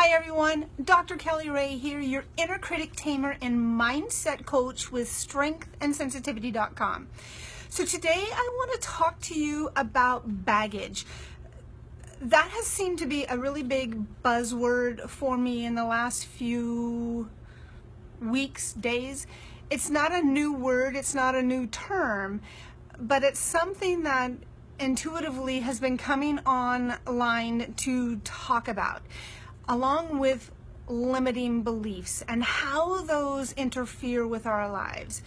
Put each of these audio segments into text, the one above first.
Hi everyone, Dr. Kelly Ray here, your inner critic tamer and mindset coach with strengthandsensitivity.com. So today I want to talk to you about baggage. That has seemed to be a really big buzzword for me in the last few weeks, days. It's not a new word, it's not a new term, but it's something that intuitively has been coming online to talk about, along with limiting beliefs and how those interfere with our lives.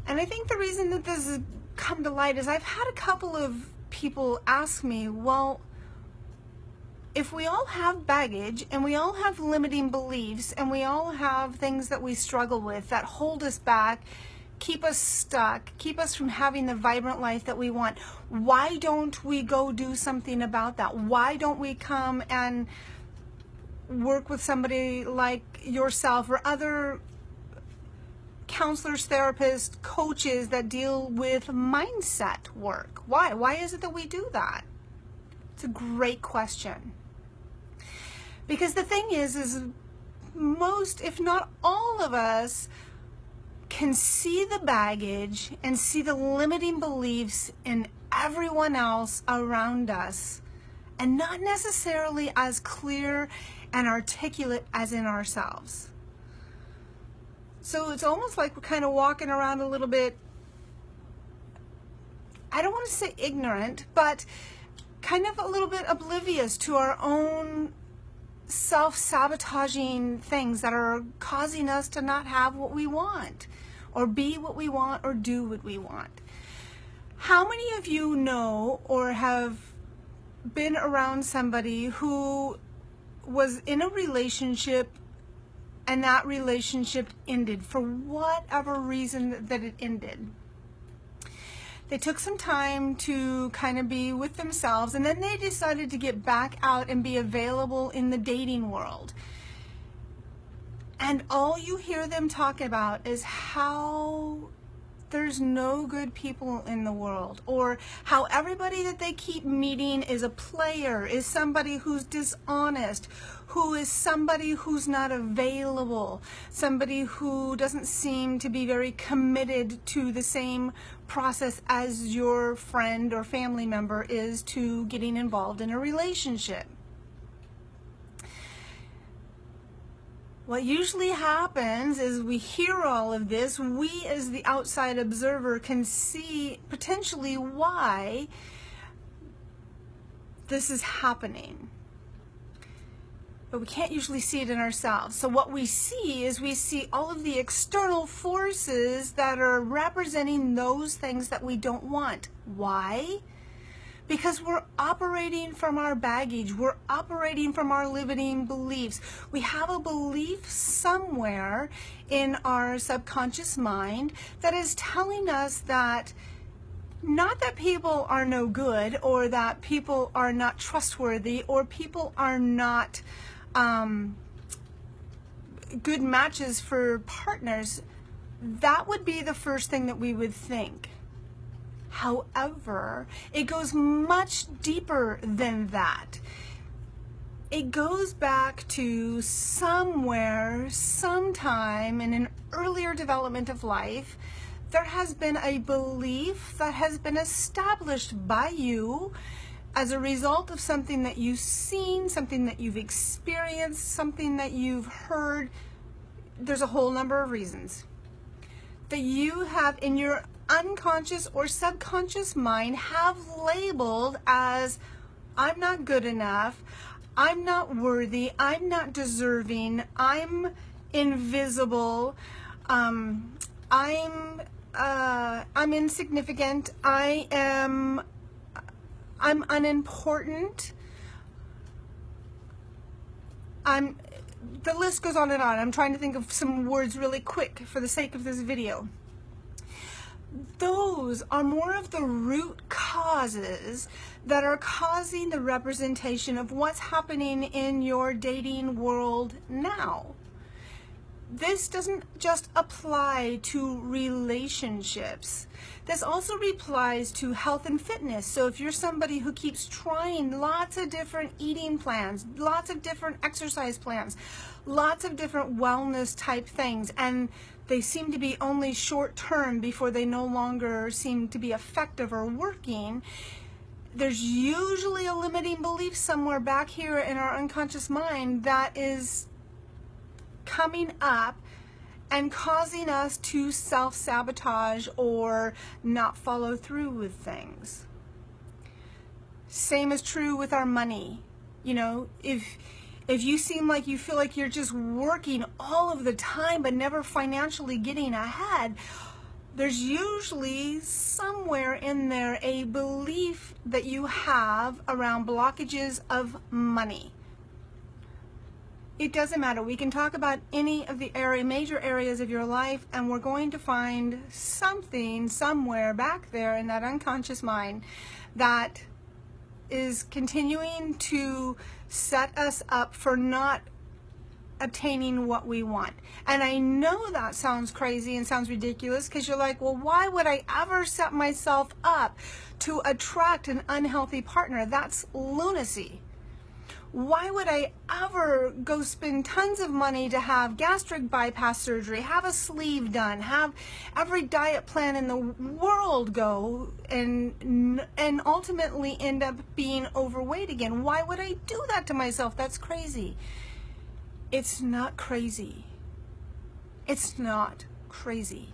And I think the reason that this has come to light is I've had a couple of people ask me, well, if we all have baggage and we all have limiting beliefs and we all have things that we struggle with that hold us back, keep us stuck, keep us from having the vibrant life that we want, why don't we go do something about that? Why don't we come and work with somebody like yourself or other counselors, therapists, coaches that deal with mindset work? Why? Why is it that we do that? It's a great question. Because the thing is most, if not all of us, can see the baggage and see the limiting beliefs in everyone else around us, and not necessarily as clear and articulate as in ourselves. So it's almost like we're kind of walking around a little bit, I don't want to say ignorant, but kind of a little bit oblivious to our own self-sabotaging things that are causing us to not have what we want, or be what we want, or do what we want. How many of you know or have been around somebody who was in a relationship and that relationship ended for whatever reason that it ended? They took some time to kind of be with themselves, and then they decided to get back out and be available in the dating world. And all you hear them talk about is how there's no good people in the world, or how everybody that they keep meeting is a player, is somebody who's dishonest, who is somebody who's not available, somebody who doesn't seem to be very committed to the same process as your friend or family member is to getting involved in a relationship. What usually happens is we hear all of this, we as the outside observer can see potentially why this is happening. But we can't usually see it in ourselves. So what we see is we see all of the external forces that are representing those things that we don't want. Why? Because we're operating from our baggage. We're operating from our limiting beliefs. We have a belief somewhere in our subconscious mind that is telling us that not that people are no good, or that people are not trustworthy, or people are not good matches for partners. That would be the first thing that we would think. However, it goes much deeper than that. It goes back to somewhere, sometime in an earlier development of life, there has been a belief that has been established by you as a result of something that you've seen, something that you've experienced, something that you've heard. There's a whole number of reasons that you have in your unconscious or subconscious mind have labeled as, I'm not good enough, I'm not worthy, I'm not deserving, I'm invisible, I'm insignificant, I'm unimportant, the list goes on and on. I'm trying to think of some words really quick for the sake of this video. Those are more of the root causes that are causing the representation of what's happening in your dating world now. this doesn't just apply to relationships. This also applies to health and fitness. So if you're somebody who keeps trying lots of different eating plans, lots of different exercise plans, lots of different wellness type things, and they seem to be only short term before they no longer seem to be effective or working, there's usually a limiting belief somewhere back here in our unconscious mind that is coming up and causing us to self-sabotage or not follow through with things. Same is true with our money. You know, if you seem like you feel like you're just working all of the time but never financially getting ahead, there's usually somewhere in there a belief that you have around blockages of money. It doesn't matter. We can talk about any of the major areas of your life, and we're going to find something somewhere back there in that unconscious mind that is continuing to set us up for not obtaining what we want. And I know that sounds crazy and sounds ridiculous, because you're like, well, why would I ever set myself up to attract an unhealthy partner? That's lunacy. Why would I ever go spend tons of money to have gastric bypass surgery, have a sleeve done, have every diet plan in the world go, and ultimately end up being overweight again? Why would I do that to myself? That's crazy. It's not crazy. It's not crazy.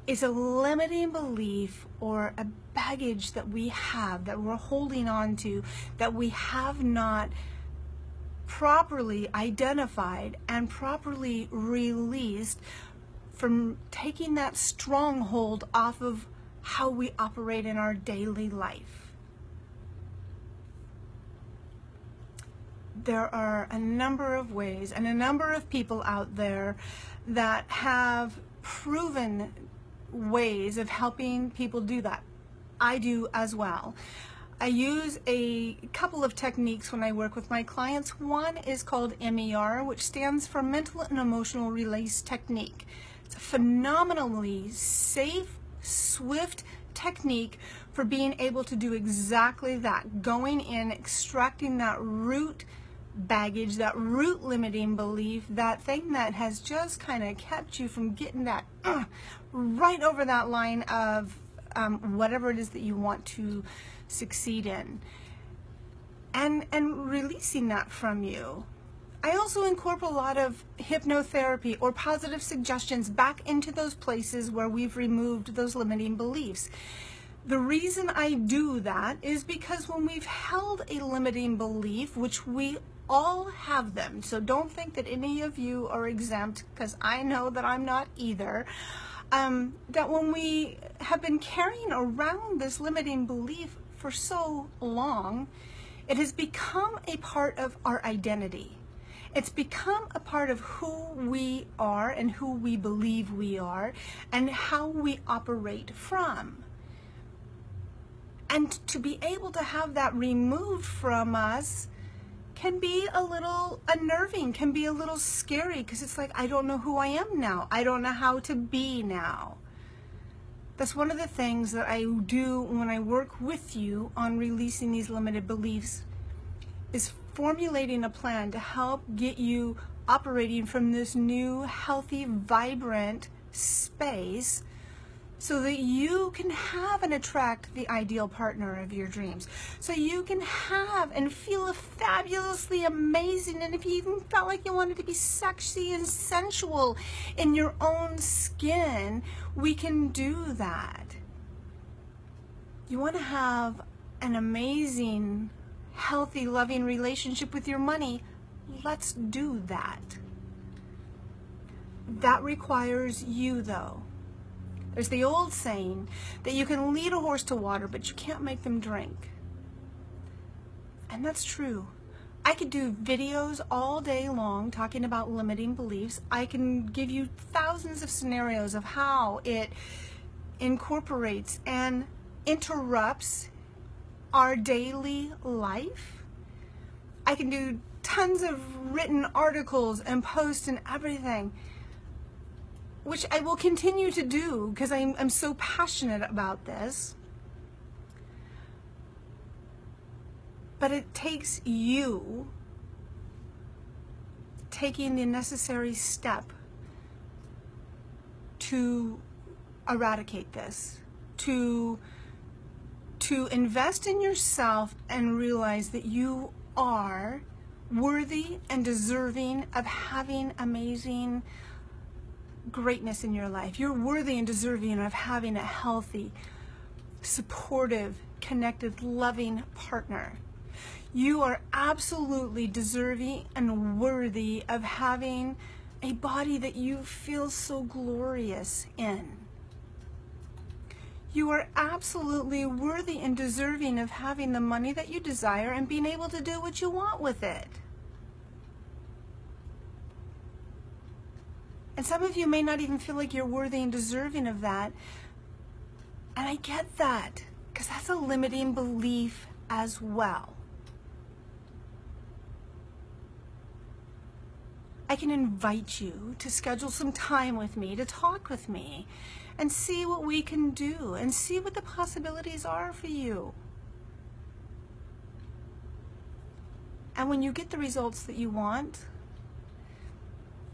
It's a limiting belief or a baggage that we have, that we're holding on to, that we have not properly identified and properly released from taking that stronghold off of how we operate in our daily life. There are a number of ways and a number of people out there that have proven ways of helping people do that. I do as well. I use a couple of techniques when I work with my clients. One is called MER, which stands for Mental and Emotional Release Technique. It's a phenomenally safe, swift technique for being able to do exactly that, going in, extracting that root baggage, that root limiting belief, that thing that has just kind of kept you from getting that right over that line of whatever it is that you want to succeed in, and releasing that from you. I also incorporate a lot of hypnotherapy or positive suggestions back into those places where we've removed those limiting beliefs. The reason I do that is because when we've held a limiting belief, which we all have them, so don't think that any of you are exempt, because I know that I'm not either, that when we have been carrying around this limiting belief for so long, it has become a part of our identity. It's become a part of who we are and who we believe we are and how we operate from. And to be able to have that removed from us can be a little unnerving, can be a little scary, because it's like, I don't know who I am now. I don't know how to be now. That's one of the things that I do when I work with you on releasing these limited beliefs, is formulating a plan to help get you operating from this new, healthy, vibrant space, so that you can have and attract the ideal partner of your dreams. So you can have and feel fabulously amazing, and if you even felt like you wanted to be sexy and sensual in your own skin, we can do that. You want to have an amazing, healthy, loving relationship with your money? Let's do that. That requires you, though. There's the old saying that you can lead a horse to water, but you can't make them drink. And that's true. I could do videos all day long talking about limiting beliefs. I can give you thousands of scenarios of how it incorporates and interrupts our daily life. I can do tons of written articles and posts and everything, which I will continue to do because I'm so passionate about this. But it takes you taking the necessary step to eradicate this, to invest in yourself and realize that you are worthy and deserving of having amazing greatness in your life. You're worthy and deserving of having a healthy, supportive, connected, loving partner. You are absolutely deserving and worthy of having a body that you feel so glorious in. You are absolutely worthy and deserving of having the money that you desire and being able to do what you want with it. And some of you may not even feel like you're worthy and deserving of that. And I get that, because that's a limiting belief as well. I can invite you to schedule some time with me, to talk with me, and see what we can do, and see what the possibilities are for you. And when you get the results that you want,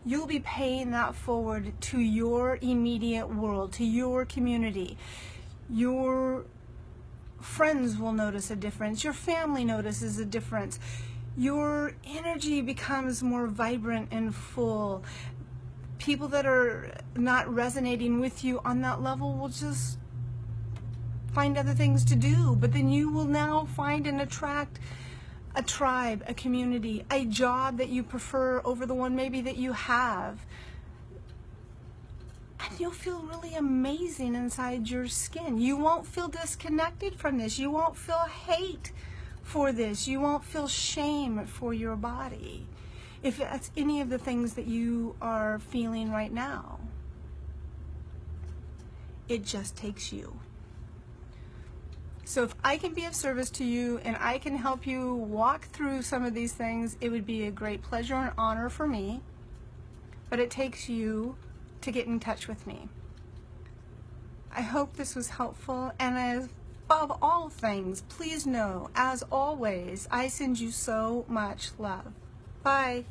you'll be paying that forward to your immediate world, to your community. Your friends will notice a difference. Your family notices a difference. Your energy becomes more vibrant and full. People that are not resonating with you on that level will just find other things to do. But then you will now find and attract a tribe, a community, a job that you prefer over the one maybe that you have. And you'll feel really amazing inside your skin. You won't feel disconnected from this. You won't feel hate for this. You won't feel shame for your body, if that's any of the things that you are feeling right now. It just takes you. So if I can be of service to you and I can help you walk through some of these things, it would be a great pleasure and honor for me. But it takes you to get in touch with me. I hope this was helpful, and above all things, please know, as always, I send you so much love. Bye.